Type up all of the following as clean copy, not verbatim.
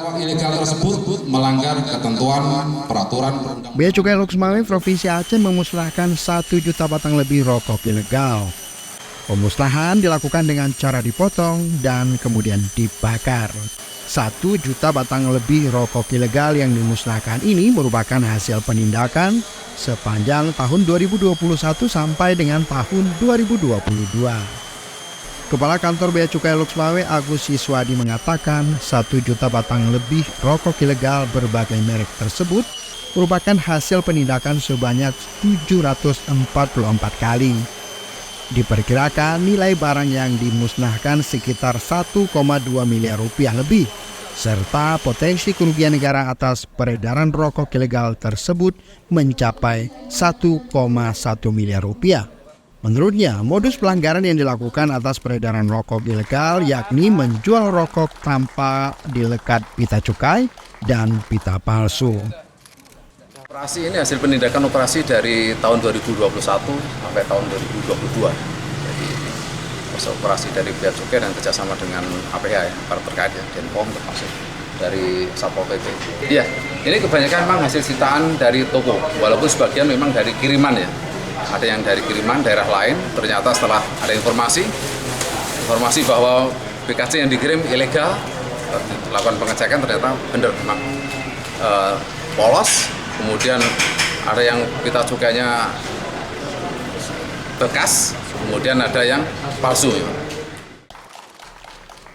rokok ilegal tersebut melanggar ketentuan peraturan perundang-undangan. Bea Cukai Loksmawe Provinsi Aceh memusnahkan 1 juta batang lebih rokok ilegal. Pemusnahan dilakukan dengan cara dipotong dan kemudian dibakar. 1 juta batang lebih rokok ilegal yang dimusnahkan ini merupakan hasil penindakan sepanjang tahun 2021 sampai dengan tahun 2022. Kepala Kantor Bea Cukai Loksmawe Agus Siswadi mengatakan 1 juta batang lebih rokok ilegal berbagai merek tersebut merupakan hasil penindakan sebanyak 744 kali. Diperkirakan nilai barang yang dimusnahkan sekitar 1,2 miliar rupiah lebih, serta potensi kerugian negara atas peredaran rokok ilegal tersebut mencapai 1,1 miliar rupiah. Menurutnya, modus pelanggaran yang dilakukan atas peredaran rokok ilegal yakni menjual rokok tanpa dilekat pita cukai dan pita palsu. Operasi ini hasil penindakan operasi dari tahun 2021 sampai tahun 2022. Jadi operasi dari Bea Cukai dan kerjasama dengan APH ya, para terkait ya, Denpom termasuk dari Satpol PP. Iya, ini kebanyakan memang hasil sitaan dari toko, walaupun sebagian memang dari kiriman ya. Ada yang dari kiriman daerah lain, ternyata setelah ada informasi bahwa BKC yang dikirim ilegal, dilakukan pengecekan ternyata benar memang polos. Kemudian ada yang pita cukainya bekas, kemudian ada yang palsu.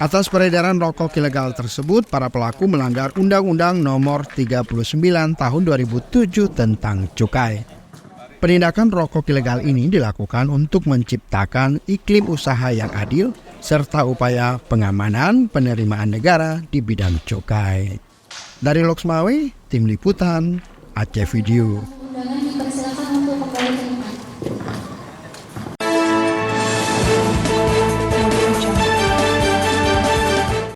Atas peredaran rokok ilegal tersebut, para pelaku melanggar Undang-Undang Nomor 39 Tahun 2007 tentang cukai. Penindakan rokok ilegal ini dilakukan untuk menciptakan iklim usaha yang adil serta upaya pengamanan penerimaan negara di bidang cukai. Dari Loksmawe, Tim Liputan Aceh Video.